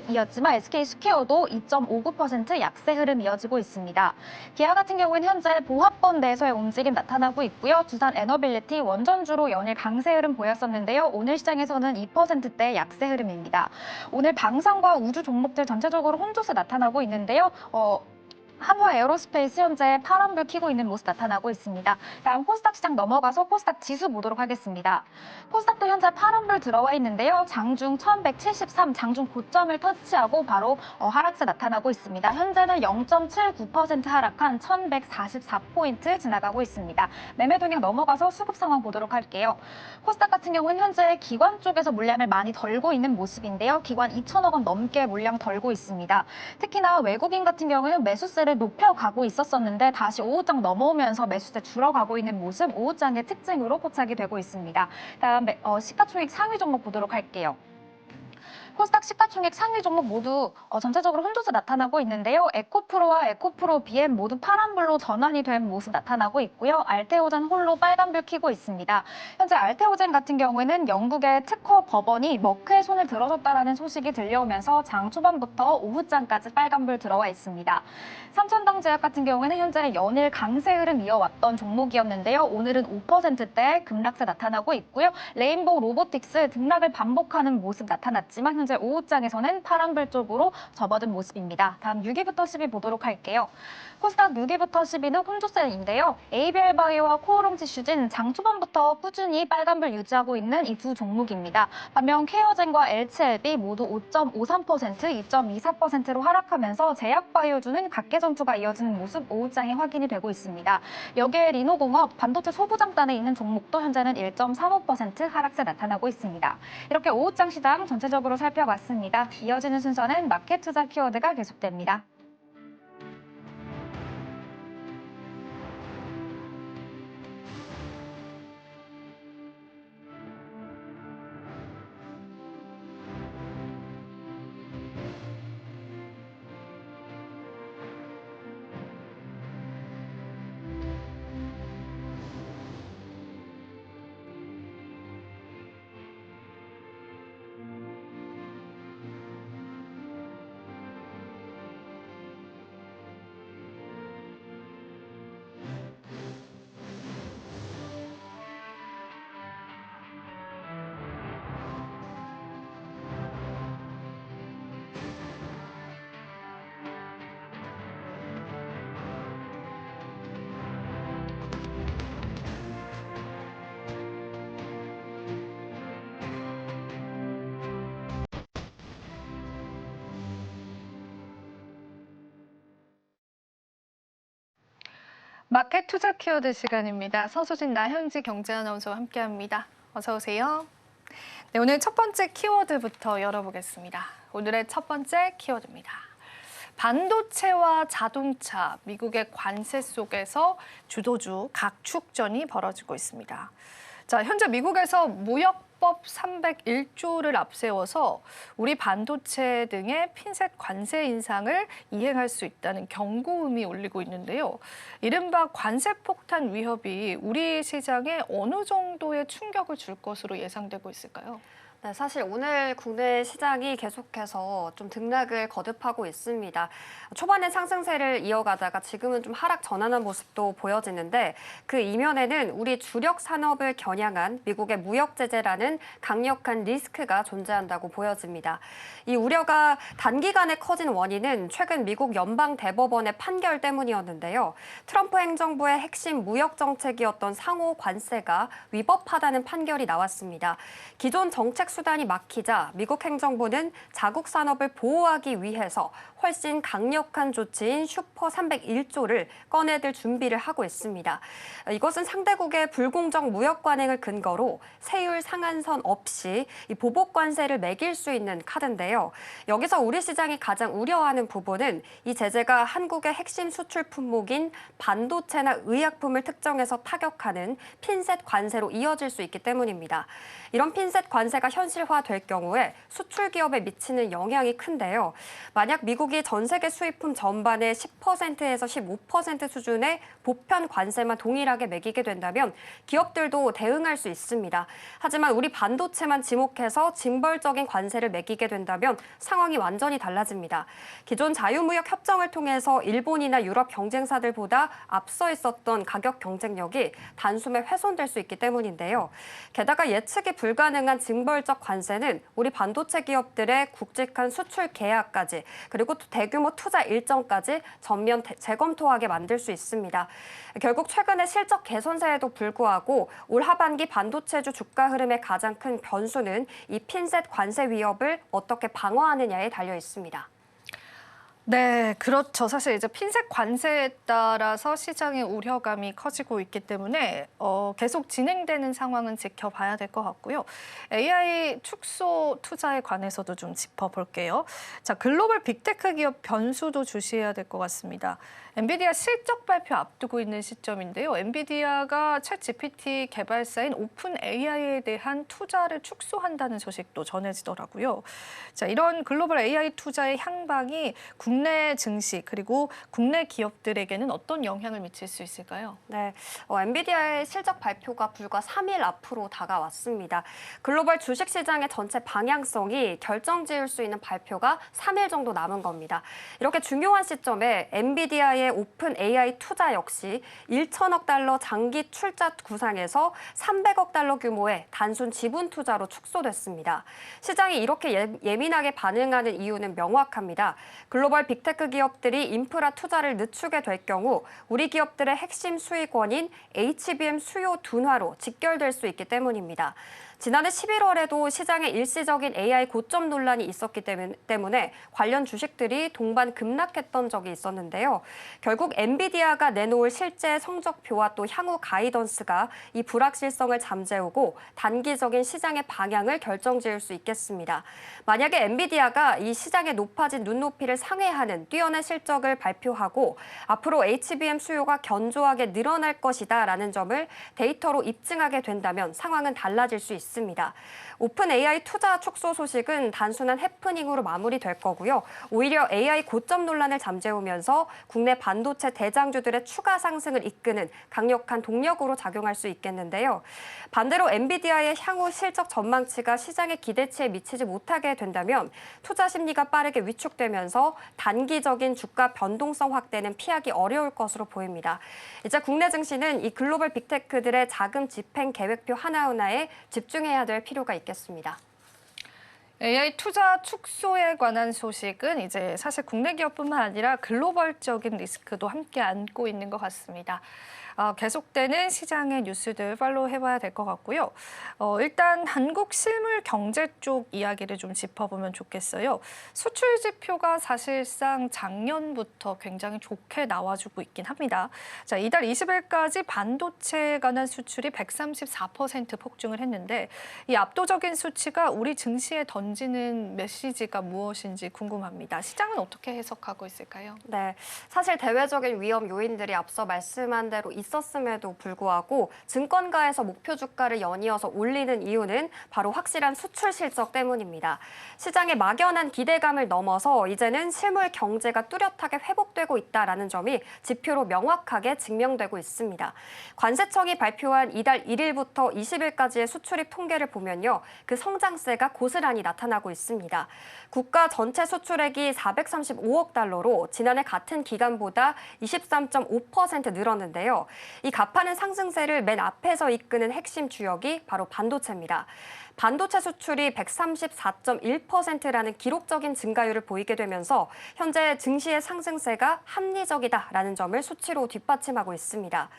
이었지만 SK 스퀘어도 2.59% 약세 흐름 이어지고 있습니다. 기아 같은 경우는 현재 보합권 내에서의 움직임 나타나고 있고요. 두산 에너빌리티 원전주로 연일 강세 흐름 보였었는데요. 오늘 시장에서는 2%대 약세 흐름입니다. 오늘 방산과 우주 종목들 전체적으로 혼조세 나타나고 있는데요. 한화 에어로스페이스 현재 파란불 켜고 있는 모습 나타나고 있습니다. 다음 코스닥 시장 넘어가서 코스닥 지수 보도록 하겠습니다. 코스닥도 현재 파란불 들어와 있는데요. 장중 1173 장중 고점을 터치하고 바로 하락세 나타나고 있습니다. 현재는 0.79% 하락한 1144포인트 지나가고 있습니다. 매매 동향 넘어가서 수급 상황 보도록 할게요. 코스닥 같은 경우는 현재 기관 쪽에서 물량을 많이 덜고 있는 모습인데요. 기관 2천억 원 넘게 물량 덜고 있습니다. 특히나 외국인 같은 경우는 매수세를 높여가고 있었었는데 다시 오후장 넘어오면서 매수세 줄어가고 있는 모습 오후장의 특징으로 포착이 되고 있습니다. 다음 시가총액 상위 종목 보도록 할게요. 코스닥 시가총액 상위 종목 모두 전체적으로 혼조세 나타나고 있는데요. 에코프로와 에코프로 BM 모두 파란불로 전환이 된 모습 나타나고 있고요. 알테오젠 홀로 빨간불 켜고 있습니다. 현재 알테오젠 같은 경우에는 영국의 특허 법원이 머크의 손을 들어줬다라는 소식이 들려오면서 장 초반부터 오후장까지 빨간불 들어와 있습니다. 삼천당제약 같은 경우에는 현재 연일 강세 흐름 이어왔던 종목이었는데요. 오늘은 5%대 급락세 나타나고 있고요. 레인보우 로보틱스 등락을 반복하는 모습 나타났지만 현재 오후장에서는 파란불 쪽으로 접어든 모습입니다. 다음 6위부터 10위 보도록 할게요. 코스닥 6위부터 10위는 혼조세인데요. ABL바이오와 코오롱지슈진 장 초반부터 꾸준히 빨간불 유지하고 있는 이 두 종목입니다. 반면 케어젠과 LCLB 모두 5.53%, 2.24%로 하락하면서 제약바이오주는 각계전투가 이어지는 모습 오후장에 확인이 되고 있습니다. 여기에 리노공업, 반도체 소부장단에 있는 종목도 현재는 1.35% 하락세 나타나고 있습니다. 이렇게 오후장 시장 전체적으로 살펴봤습니다. 이어지는 순서는 마켓 투자 키워드가 계속됩니다. 마켓 투자 키워드 시간입니다. 서수진, 나현지 경제아나운서와 함께합니다. 어서 오세요. 네, 오늘 첫 번째 키워드부터 열어보겠습니다. 오늘의 첫 번째 키워드입니다. 반도체와 자동차, 미국의 관세 속에서 주도주 각축전이 벌어지고 있습니다. 자, 현재 미국에서 무역법 301조를 앞세워서 우리 반도체 등의 핀셋 관세 인상을 이행할 수 있다는 경고음이 울리고 있는데요. 이른바 관세 폭탄 위협이 우리 시장에 어느 정도의 충격을 줄 것으로 예상되고 있을까요? 네, 사실 오늘 국내 시장이 계속해서 좀 등락을 거듭하고 있습니다. 초반에 상승세를 이어가다가 지금은 좀 하락 전환한 모습도 보여지는데 그 이면에는 우리 주력 산업을 겨냥한 미국의 무역 제재라는 강력한 리스크가 존재한다고 보여집니다. 이 우려가 단기간에 커진 원인은 최근 미국 연방 대법원의 판결 때문이었는데요. 트럼프 행정부의 핵심 무역 정책이었던 상호 관세가 위법하다는 판결이 나왔습니다. 기존 정책 정책 수단이 막히자 미국 행정부는 자국 산업을 보호하기 위해서 훨씬 강력한 조치인 슈퍼 301조를 꺼내들 준비를 하고 있습니다. 이것은 상대국의 불공정 무역 관행을 근거로 세율 상한선 없이 이 보복 관세를 매길 수 있는 카드인데요. 여기서 우리 시장이 가장 우려하는 부분은 이 제재가 한국의 핵심 수출 품목인 반도체나 의약품을 특정해서 타격하는 핀셋 관세로 이어질 수 있기 때문입니다. 이런 핀셋 관세가 현실화될 경우에 수출 기업에 미치는 영향이 큰데요. 만약 미국이 전 세계 수입품 전반의 10%에서 15% 수준의 보편 관세만 동일하게 매기게 된다면 기업들도 대응할 수 있습니다. 하지만 우리 반도체만 지목해서 징벌적인 관세를 매기게 된다면 상황이 완전히 달라집니다. 기존 자유무역 협정을 통해서 일본이나 유럽 경쟁사들보다 앞서 있었던 가격 경쟁력이 단숨에 훼손될 수 있기 때문인데요. 게다가 예측이 불가능한 징벌적 관세는 우리 반도체 기업들의 굵직한 수출 계약까지 그리고 대규모 투자 일정까지 전면 재검토하게 만들 수 있습니다. 결국 최근의 실적 개선세에도 불구하고 올 하반기 반도체주 주가 흐름의 가장 큰 변수는 이 핀셋 관세 위협을 어떻게 방어하느냐에 달려 있습니다. 네, 그렇죠. 사실 이제 핀셋 관세에 따라서 시장의 우려감이 커지고 있기 때문에 계속 진행되는 상황은 지켜봐야 될 것 같고요. AI 축소 투자에 관해서도 좀 짚어볼게요. 자, 글로벌 빅테크 기업 변수도 주시해야 될 것 같습니다. 엔비디아 실적 발표 앞두고 있는 시점인데요. 엔비디아가 챗GPT 개발사인 오픈 AI에 대한 투자를 축소한다는 소식도 전해지더라고요. 자, 이런 글로벌 AI 투자의 향방이 국내 증시 그리고 국내 기업들에게는 어떤 영향을 미칠 수 있을까요? 네, 엔비디아의 실적 발표가 불과 3일 앞으로 다가왔습니다. 글로벌 주식시장의 전체 방향성이 결정지을 수 있는 발표가 3일 정도 남은 겁니다. 이렇게 중요한 시점에 엔비디아의 오픈 AI 투자 역시 1천억 달러 장기 출자 구상에서 300억 달러 규모의 단순 지분 투자로 축소됐습니다. 시장이 이렇게 예민하게 반응하는 이유는 명확합니다. 글로벌 빅테크 기업들이 인프라 투자를 늦추게 될 경우 우리 기업들의 핵심 수익원인 HBM 수요 둔화로 직결될 수 있기 때문입니다. 지난해 11월에도 시장에 일시적인 AI 고점 논란이 있었기 때문에 관련 주식들이 동반 급락했던 적이 있었는데요. 결국 엔비디아가 내놓을 실제 성적표와 또 향후 가이던스가 이 불확실성을 잠재우고 단기적인 시장의 방향을 결정지을 수 있겠습니다. 만약에 엔비디아가 이 시장의 높아진 눈높이를 상회하는 뛰어난 실적을 발표하고 앞으로 HBM 수요가 견조하게 늘어날 것이다라는 점을 데이터로 입증하게 된다면 상황은 달라질 수 있습니다. 오픈 AI 투자 축소 소식은 단순한 해프닝으로 마무리될 거고요. 오히려 AI 고점 논란을 잠재우면서 국내 반도체 대장주들의 추가 상승을 이끄는 강력한 동력으로 작용할 수 있겠는데요. 반대로 엔비디아의 향후 실적 전망치가 시장의 기대치에 미치지 못하게 된다면 투자 심리가 빠르게 위축되면서 단기적인 주가 변동성 확대는 피하기 어려울 것으로 보입니다. 이제 국내 증시는 이 글로벌 빅테크들의 자금 집행 계획표 하나하나에 집중해야 될 필요가 있겠습니다. AI 투자 축소에 관한 소식은 이제 사실 국내 기업뿐만 아니라 글로벌적인 리스크도 함께 안고 있는 것 같습니다. 계속되는 시장의 뉴스들 팔로우 해봐야 될 것 같고요. 일단 한국 실물 경제 쪽 이야기를 좀 짚어보면 좋겠어요. 수출 지표가 사실상 작년부터 굉장히 좋게 나와주고 있긴 합니다. 자, 이달 20일까지 반도체에 관한 수출이 134% 폭증을 했는데 이 압도적인 수치가 우리 증시에 던지는 메시지가 무엇인지 궁금합니다. 시장은 어떻게 해석하고 있을까요? 네, 사실 대외적인 위험 요인들이 앞서 말씀한 대로 있었음에도 불구하고 증권가에서 목표 주가를 연이어서 올리는 이유는 바로 확실한 수출 실적 때문입니다. 시장의 막연한 기대감을 넘어서 이제는 실물 경제가 뚜렷하게 회복되고 있다는 점이 지표로 명확하게 증명되고 있습니다. 관세청이 발표한 이달 1일부터 20일까지의 수출입 통계를 보면요. 그 성장세가 고스란히 나타나고 있습니다. 국가 전체 수출액이 435억 달러로 지난해 같은 기간보다 23.5% 늘었는데요. 이 가파른 상승세를 맨 앞에서 이끄는 핵심 주역이 바로 반도체입니다. 반도체 수출이 134.1%라는 기록적인 증가율을 보이게 되면서 현재 증시의 상승세가 합리적이다라는 점을 수치로 뒷받침하고 있습니다.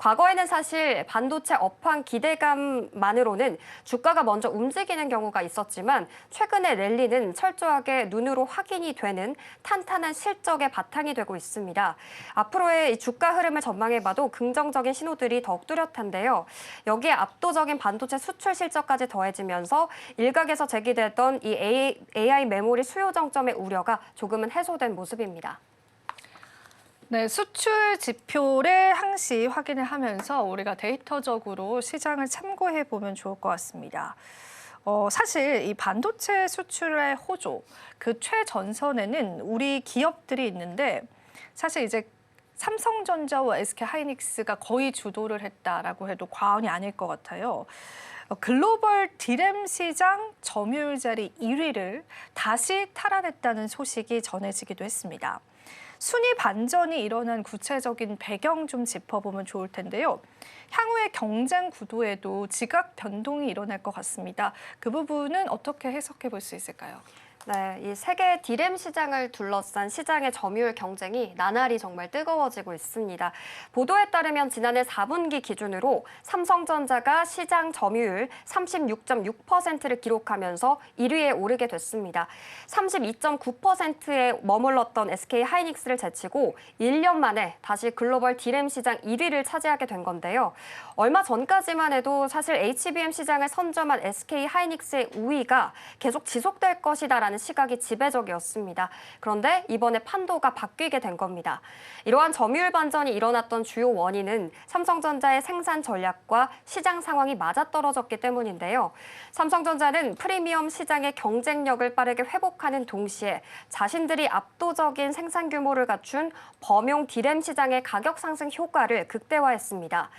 과거에는 사실 반도체 업황 기대감만으로는 주가가 먼저 움직이는 경우가 있었지만 최근의 랠리는 철저하게 눈으로 확인이 되는 탄탄한 실적의 바탕이 되고 있습니다. 앞으로의 주가 흐름을 전망해봐도 긍정적인 신호들이 더욱 뚜렷한데요. 여기에 압도적인 반도체 수출 실적까지 더해지면서 일각에서 제기되던 이 AI 메모리 수요 정점의 우려가 조금은 해소된 모습입니다. 네, 수출 지표를 항시 확인을 하면서 우리가 데이터적으로 시장을 참고해 보면 좋을 것 같습니다. 사실 이 반도체 수출의 호조, 그 최전선에는 우리 기업들이 있는데 사실 이제 삼성전자와 SK하이닉스가 거의 주도를 했다라고 해도 과언이 아닐 것 같아요. 글로벌 디램 시장 점유율 자리 1위를 다시 탈환했다는 소식이 전해지기도 했습니다. 순위 반전이 일어난 구체적인 배경 좀 짚어보면 좋을 텐데요. 향후의 경쟁 구도에도 지각 변동이 일어날 것 같습니다. 그 부분은 어떻게 해석해 볼 수 있을까요? 네, 이 세계 디램 시장을 둘러싼 시장의 점유율 경쟁이 나날이 정말 뜨거워지고 있습니다. 보도에 따르면 지난해 4분기 기준으로 삼성전자가 시장 점유율 36.6%를 기록하면서 1위에 오르게 됐습니다. 32.9%에 머물렀던 SK하이닉스를 제치고 1년 만에 다시 글로벌 디램 시장 1위를 차지하게 된 건데요. 얼마 전까지만 해도 사실 HBM 시장을 선점한 SK하이닉스의 우위가 계속 지속될 것이다라는 시각이 지배적이었습니다. 그런데 이번에 판도가 바뀌게 된 겁니다. 이러한 점유율 반전이 일어났던 주요 원인은 삼성전자의 생산 전략과 시장 상황이 맞아떨어졌기 때문인데요. 삼성전자는 프리미엄 시장의 경쟁력을 빠르게 회복하는 동시에 자신들이 압도적인 생산 규모를 갖춘 범용 디램 시장의 가격 상승 효과를 극대화했습니다.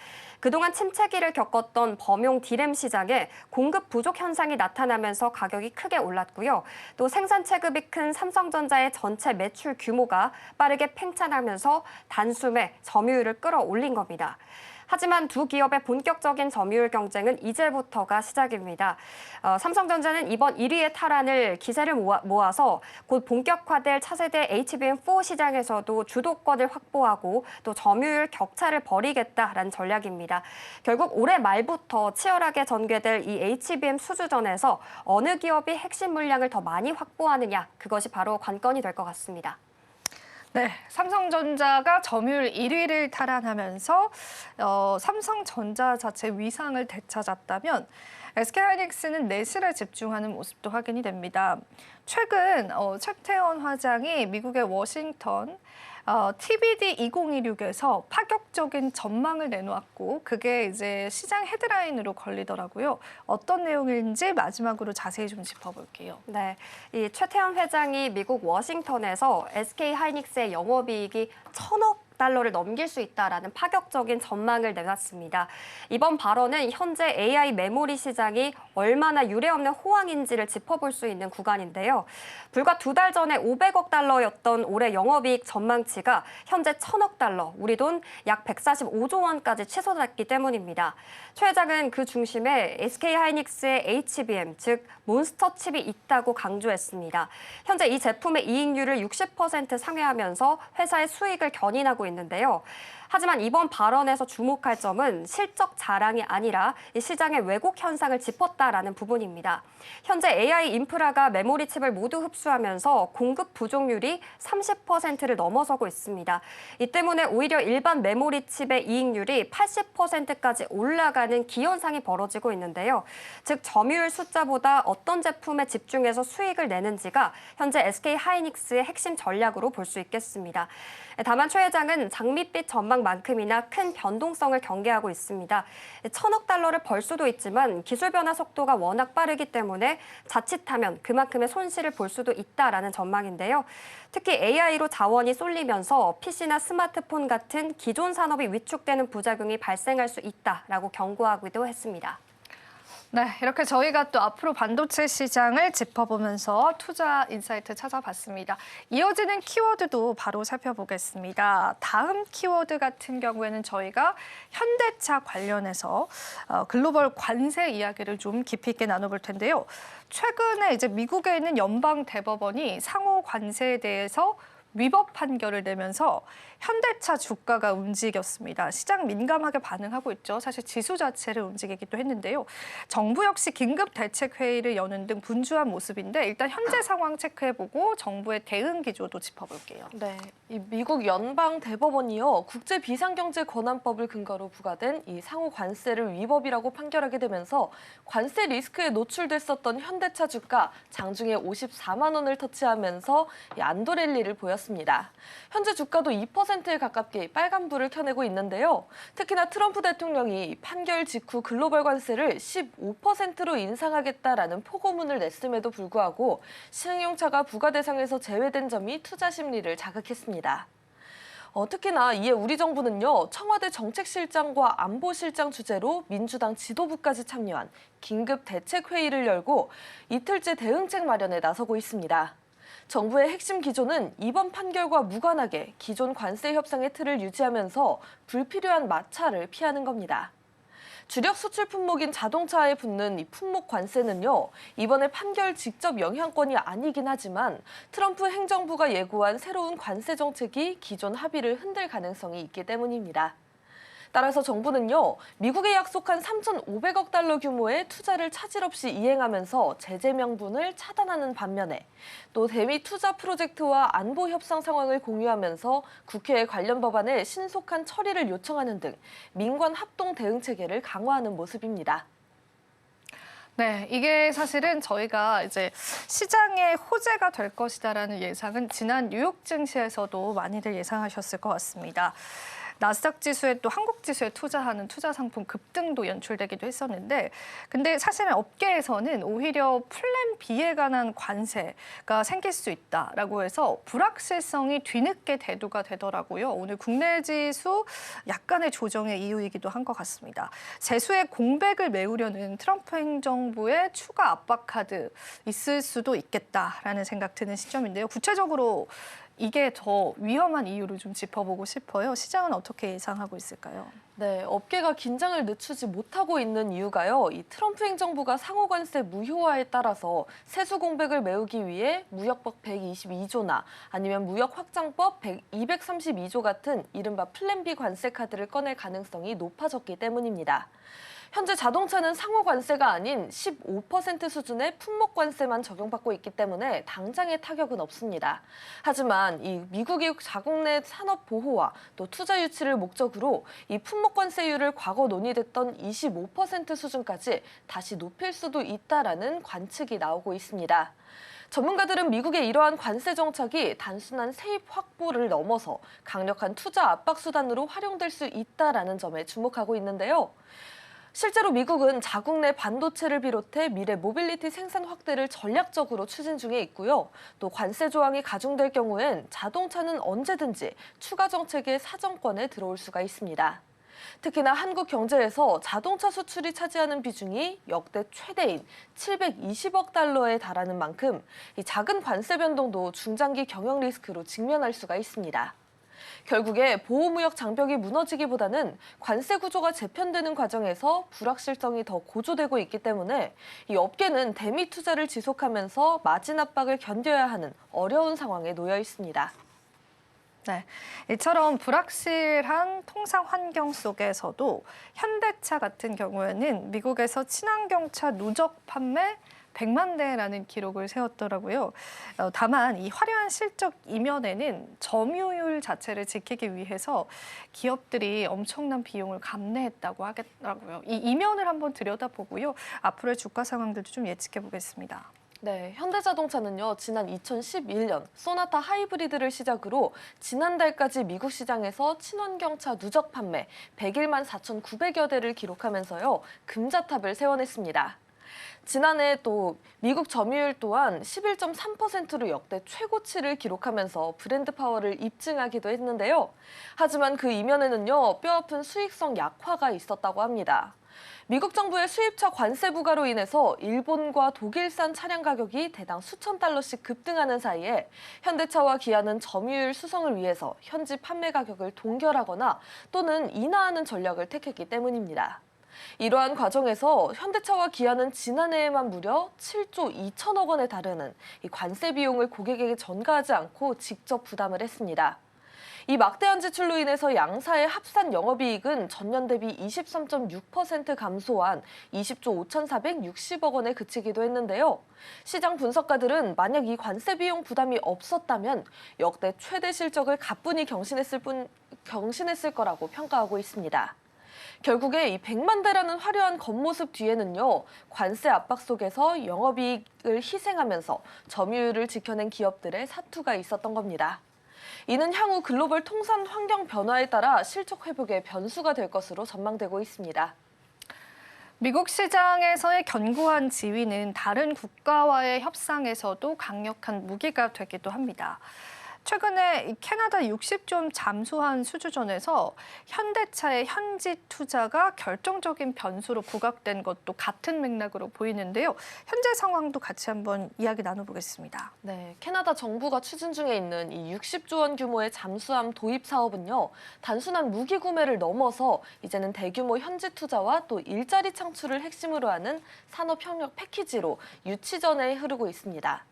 그동안 침체기를 겪었던 범용 디램 시장에 공급 부족 현상이 나타나면서 가격이 크게 올랐고요. 또 생산 체급이 큰 삼성전자의 전체 매출 규모가 빠르게 팽창하면서 단숨에 점유율을 끌어올린 겁니다. 하지만 두 기업의 본격적인 점유율 경쟁은 이제부터가 시작입니다. 삼성전자는 이번 1위의 탈환을 기세를 모아서 곧 본격화될 차세대 HBM4 시장에서도 주도권을 확보하고 또 점유율 격차를 벌이겠다라는 전략입니다. 결국 올해 말부터 치열하게 전개될 이 HBM 수주전에서 어느 기업이 핵심 물량을 더 많이 확보하느냐, 그것이 바로 관건이 될 것 같습니다. 네, 삼성전자가 점유율 1위를 탈환하면서 삼성전자 자체 위상을 되찾았다면 SK하이닉스는 내실에 집중하는 모습도 확인이 됩니다. 최근 최태원 화장이 미국의 워싱턴 TBD 2026에서 파격적인 전망을 내놓았고 그게 이제 시장 헤드라인으로 걸리더라고요. 어떤 내용인지 마지막으로 자세히 좀 짚어볼게요. 네, 이 최태원 회장이 미국 워싱턴에서 SK하이닉스의 영업이익이 1,000억 달러를 넘길 수 있다라는 파격적인 전망을 내놨습니다. 이번 발언은 현재 AI 메모리 시장이 얼마나 유례없는 호황인지를 짚어볼 수 있는 구간인데요. 불과 2달 전에 500억 달러였던 올해 영업이익 전망치가 현재 1,000억 달러, 우리 돈 약 145조 원까지 치솟았기 때문입니다. 최 회장은 그 중심에 SK하이닉스의 HBM, 즉 몬스터 칩이 있다고 강조했습니다. 현재 이 제품의 이익률을 60% 상회하면서 회사의 수익을 견인하고 있는데요. 하지만 이번 발언에서 주목할 점은 실적 자랑이 아니라 이 시장의 왜곡 현상을 짚었다라는 부분입니다. 현재 AI 인프라가 메모리 칩을 모두 흡수하면서 공급 부족률이 30%를 넘어서고 있습니다. 이 때문에 오히려 일반 메모리 칩의 이익률이 80%까지 올라가는 기현상이 벌어지고 있는데요. 즉 점유율 숫자보다 어떤 제품에 집중해서 수익을 내는지가 현재 SK하이닉스의 핵심 전략으로 볼 수 있겠습니다. 다만 최 회장은 장밋빛 전망만큼이나 큰 변동성을 경계하고 있습니다. 1,000억 달러를 벌 수도 있지만 기술 변화 속도가 워낙 빠르기 때문에 자칫하면 그만큼의 손실을 볼 수도 있다라는 전망인데요. 특히 AI로 자원이 쏠리면서 PC나 스마트폰 같은 기존 산업이 위축되는 부작용이 발생할 수 있다라고 경고하기도 했습니다. 네, 이렇게 저희가 또 앞으로 반도체 시장을 짚어보면서 투자 인사이트 찾아봤습니다. 이어지는 키워드도 바로 살펴보겠습니다. 다음 키워드 같은 경우에는 저희가 현대차 관련해서 글로벌 관세 이야기를 좀 깊이 있게 나눠볼 텐데요. 최근에 이제 미국에 있는 연방 대법원이 상호 관세에 대해서 위법 판결을 내면서 현대차 주가가 움직였습니다. 시장 민감하게 반응하고 있죠. 사실 지수 자체를 움직이기도 했는데요. 정부 역시 긴급 대책 회의를 여는 등 분주한 모습인데 일단 현재 상황 체크해보고 정부의 대응 기조도 짚어볼게요. 네, 이 미국 연방 대법원이요 국제 비상경제 권한법을 근거로 부과된 이 상호 관세를 위법이라고 판결하게 되면서 관세 리스크에 노출됐었던 현대차 주가 장중에 54만 원을 터치하면서 이 안도 랠리를 보였습니다. 현재 주가도 2%에 가깝게 빨간불을 켜내고 있는데요. 특히나 트럼프 대통령이 판결 직후 글로벌 관세를 15%로 인상하겠다라는 포고문을 냈음에도 불구하고 승용차가 부과 대상에서 제외된 점이 투자 심리를 자극했습니다. 특히나 이에 우리 정부는요, 청와대 정책실장과 안보실장 주재로 민주당 지도부까지 참여한 긴급 대책 회의를 열고 이틀째 대응책 마련에 나서고 있습니다. 정부의 핵심 기조는 이번 판결과 무관하게 기존 관세 협상의 틀을 유지하면서 불필요한 마찰을 피하는 겁니다. 주력 수출 품목인 자동차에 붙는 이 품목 관세는요, 이번에 판결 직접 영향권이 아니긴 하지만 트럼프 행정부가 예고한 새로운 관세 정책이 기존 합의를 흔들 가능성이 있기 때문입니다. 따라서 정부는요, 미국에 약속한 3,500억 달러 규모의 투자를 차질 없이 이행하면서 제재 명분을 차단하는 반면에 또 대미 투자 프로젝트와 안보 협상 상황을 공유하면서 국회에 관련 법안의 신속한 처리를 요청하는 등 민관 합동 대응 체계를 강화하는 모습입니다. 네, 이게 사실은 저희가 이제 시장의 호재가 될 것이다라는 예상은 지난 뉴욕 증시에서도 많이들 예상하셨을 것 같습니다. 나스닥 지수에 또 한국 지수에 투자하는 투자 상품 급등도 연출되기도 했었는데, 근데 사실은 업계에서는 오히려 플랜 B에 관한 관세가 생길 수 있다라고 해서 불확실성이 뒤늦게 대두가 되더라고요. 오늘 국내 지수 약간의 조정의 이유이기도 한 것 같습니다. 세수의 공백을 메우려는 트럼프 행정부의 추가 압박 카드 있을 수도 있겠다라는 생각 드는 시점인데요. 구체적으로 이게 더 위험한 이유를 좀 짚어보고 싶어요. 시장은 어떻게 예상하고 있을까요? 네, 업계가 긴장을 늦추지 못하고 있는 이유가요. 이 트럼프 행정부가 상호 관세 무효화에 따라서 세수 공백을 메우기 위해 무역법 122조나 아니면 무역 확장법 232조 같은 이른바 플랜 B 관세 카드를 꺼낼 가능성이 높아졌기 때문입니다. 현재 자동차는 상호 관세가 아닌 15% 수준의 품목 관세만 적용받고 있기 때문에 당장의 타격은 없습니다. 하지만 이 미국의 자국 내 산업 보호와 또 투자 유치를 목적으로 이 품목 관세율을 과거 논의됐던 25% 수준까지 다시 높일 수도 있다라는 관측이 나오고 있습니다. 전문가들은 미국의 이러한 관세 정책이 단순한 세입 확보를 넘어서 강력한 투자 압박 수단으로 활용될 수 있다라는 점에 주목하고 있는데요. 실제로 미국은 자국 내 반도체를 비롯해 미래 모빌리티 생산 확대를 전략적으로 추진 중에 있고요. 또 관세 조항이 가중될 경우엔 자동차는 언제든지 추가 정책의 사정권에 들어올 수가 있습니다. 특히나 한국 경제에서 자동차 수출이 차지하는 비중이 역대 최대인 720억 달러에 달하는 만큼 이 작은 관세 변동도 중장기 경영 리스크로 직면할 수가 있습니다. 결국에 보호무역 장벽이 무너지기보다는 관세 구조가 재편되는 과정에서 불확실성이 더 고조되고 있기 때문에 이 업계는 대미 투자를 지속하면서 마진 압박을 견뎌야 하는 어려운 상황에 놓여 있습니다. 네, 이처럼 불확실한 통상 환경 속에서도 현대차 같은 경우에는 미국에서 친환경차 누적 판매 100만 대라는 기록을 세웠더라고요. 다만 이 화려한 실적 이면에는 점유율 자체를 지키기 위해서 기업들이 엄청난 비용을 감내했다고 하겠더라고요. 이 이면을 한번 들여다보고요. 앞으로의 주가 상황들도 좀 예측해 보겠습니다. 네, 현대자동차는요, 지난 2011년 소나타 하이브리드를 시작으로 지난달까지 미국 시장에서 친환경차 누적 판매 101만 4,900여 대를 기록하면서요, 금자탑을 세워냈습니다. 지난해 또 미국 점유율 또한 11.3%로 역대 최고치를 기록하면서 브랜드 파워를 입증하기도 했는데요. 하지만 그 이면에는요, 뼈아픈 수익성 약화가 있었다고 합니다. 미국 정부의 수입차 관세 부과로 인해서 일본과 독일산 차량 가격이 대당 수천 달러씩 급등하는 사이에 현대차와 기아는 점유율 수성을 위해서 현지 판매 가격을 동결하거나 또는 인하하는 전략을 택했기 때문입니다. 이러한 과정에서 현대차와 기아는 지난해에만 무려 7조 2천억 원에 달하는 이 관세 비용을 고객에게 전가하지 않고 직접 부담을 했습니다. 이 막대한 지출로 인해서 양사의 합산 영업이익은 전년 대비 23.6% 감소한 20조 5,460억 원에 그치기도 했는데요. 시장 분석가들은 만약 이 관세 비용 부담이 없었다면 역대 최대 실적을 가뿐히 경신했을 거라고 평가하고 있습니다. 결국에 이 100만 대라는 화려한 겉모습 뒤에는요, 관세 압박 속에서 영업이익을 희생하면서 점유율을 지켜낸 기업들의 사투가 있었던 겁니다. 이는 향후 글로벌 통산 환경 변화에 따라 실적 회복의 변수가 될 것으로 전망되고 있습니다. 미국 시장에서의 견고한 지위는 다른 국가와의 협상에서도 강력한 무기가 되기도 합니다. 최근에 이 캐나다 60조 잠수한 수주전에서 현대차의 현지 투자가 결정적인 변수로 부각된 것도 같은 맥락으로 보이는데요. 현재 상황도 같이 한번 이야기 나눠보겠습니다. 네, 캐나다 정부가 추진 중에 있는 이 60조 원 규모의 잠수함 도입 사업은요, 단순한 무기 구매를 넘어서 이제는 대규모 현지 투자와 또 일자리 창출을 핵심으로 하는 산업협력 패키지로 유치전에 흐르고 있습니다.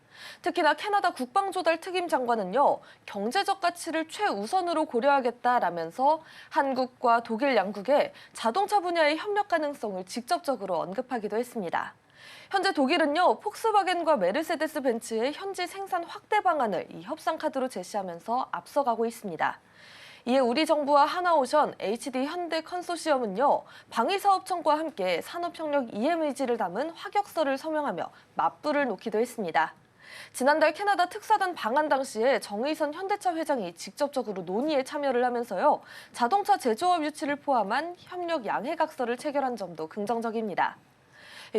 특히나 캐나다 국방조달 특임 장관은요, 경제적 가치를 최우선으로 고려하겠다라면서 한국과 독일 양국의 자동차 분야의 협력 가능성을 직접적으로 언급하기도 했습니다. 현재 독일은요, 폭스바겐과 메르세데스 벤츠의 현지 생산 확대 방안을 이 협상 카드로 제시하면서 앞서가고 있습니다. 이에 우리 정부와 하나오션, HD 현대 컨소시엄은요, 방위사업청과 함께 산업협력 이행 의지를 담은 확약서를 서명하며 맞불을 놓기도 했습니다. 지난달 캐나다 특사단 방한 당시에 정의선 현대차 회장이 직접적으로 논의에 참여를 하면서요, 자동차 제조업 유치를 포함한 협력 양해각서를 체결한 점도 긍정적입니다.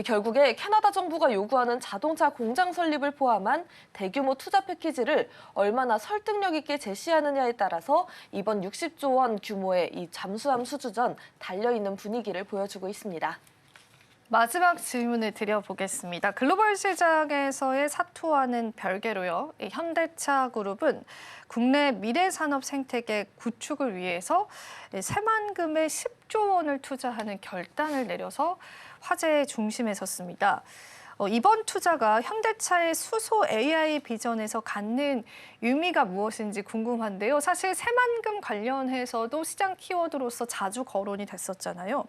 결국에 캐나다 정부가 요구하는 자동차 공장 설립을 포함한 대규모 투자 패키지를 얼마나 설득력 있게 제시하느냐에 따라서 이번 60조 원 규모의 이 잠수함 수주전 달려있는 분위기를 보여주고 있습니다. 마지막 질문을 드려보겠습니다. 글로벌 시장에서의 사투와는 별개로요, 이 현대차 그룹은 국내 미래 산업 생태계 구축을 위해서 새만금의 10조 원을 투자하는 결단을 내려서 화제의 중심에 섰습니다. 이번 투자가 현대차의 수소 AI 비전에서 갖는 의미가 무엇인지 궁금한데요. 사실 새만금 관련해서도 시장 키워드로서 자주 거론이 됐었잖아요.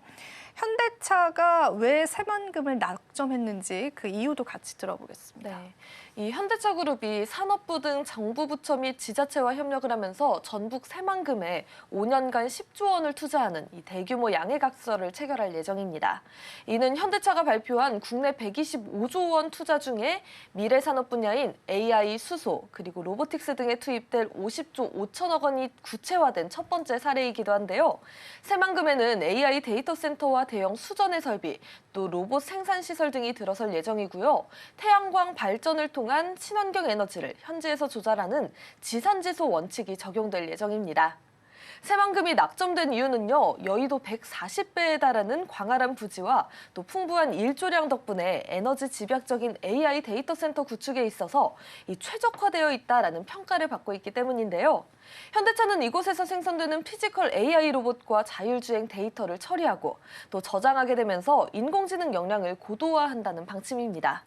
현대차가 왜 새만금을 낙점했는지 그 이유도 같이 들어보겠습니다. 네. 이 현대차 그룹이 산업부 등 정부 부처 및 지자체와 협력을 하면서 전북 새만금에 5년간 10조 원을 투자하는 이 대규모 양해각서를 체결할 예정입니다. 이는 현대차가 발표한 국내 125조 원 투자 중에 미래 산업 분야인 AI, 수소, 그리고 로보틱스 등에 투입될 50조 5천억 원이 구체화된 첫 번째 사례이기도 한데요. 새만금에는 AI 데이터 센터와 대형 수전의 설비, 또 로봇 생산 시설 등이 들어설 예정이고요. 태양광 발전을 통한 친환경 에너지를 현지에서 조달하는 지산지소 원칙이 적용될 예정입니다. 새만금이 낙점된 이유는요, 여의도 140배에 달하는 광활한 부지와 또 풍부한 일조량 덕분에 에너지 집약적인 AI 데이터 센터 구축에 있어서 최적화되어 있다라는 평가를 받고 있기 때문인데요. 현대차는 이곳에서 생성되는 피지컬 AI 로봇과 자율주행 데이터를 처리하고 또 저장하게 되면서 인공지능 역량을 고도화한다는 방침입니다.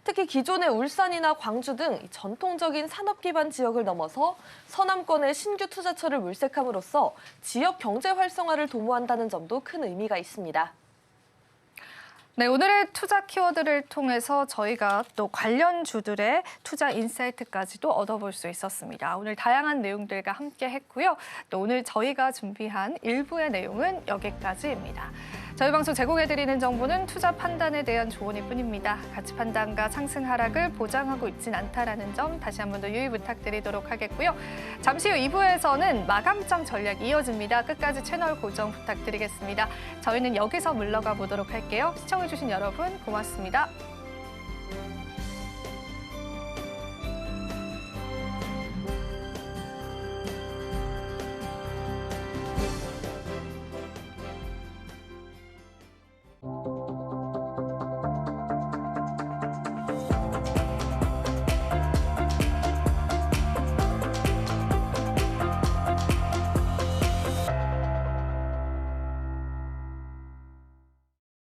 특히 기존의 울산이나 광주 등 전통적인 산업 기반 지역을 넘어서 서남권의 신규 투자처를 물색함으로써 지역 경제 활성화를 도모한다는 점도 큰 의미가 있습니다. 네, 오늘의 투자 키워드를 통해서 저희가 또 관련주들의 투자 인사이트까지도 얻어볼 수 있었습니다. 오늘 다양한 내용들과 함께 했고요. 또 오늘 저희가 준비한 일부의 내용은 여기까지입니다. 저희 방송 제공해드리는 정보는 투자 판단에 대한 조언일 뿐입니다. 가치 판단과 상승 하락을 보장하고 있진 않다라는 점 다시 한 번 더 유의 부탁드리도록 하겠고요. 잠시 후 2부에서는 마감장 전략 이어집니다. 끝까지 채널 고정 부탁드리겠습니다. 저희는 여기서 물러가 보도록 할게요. 시청해주신 여러분 고맙습니다.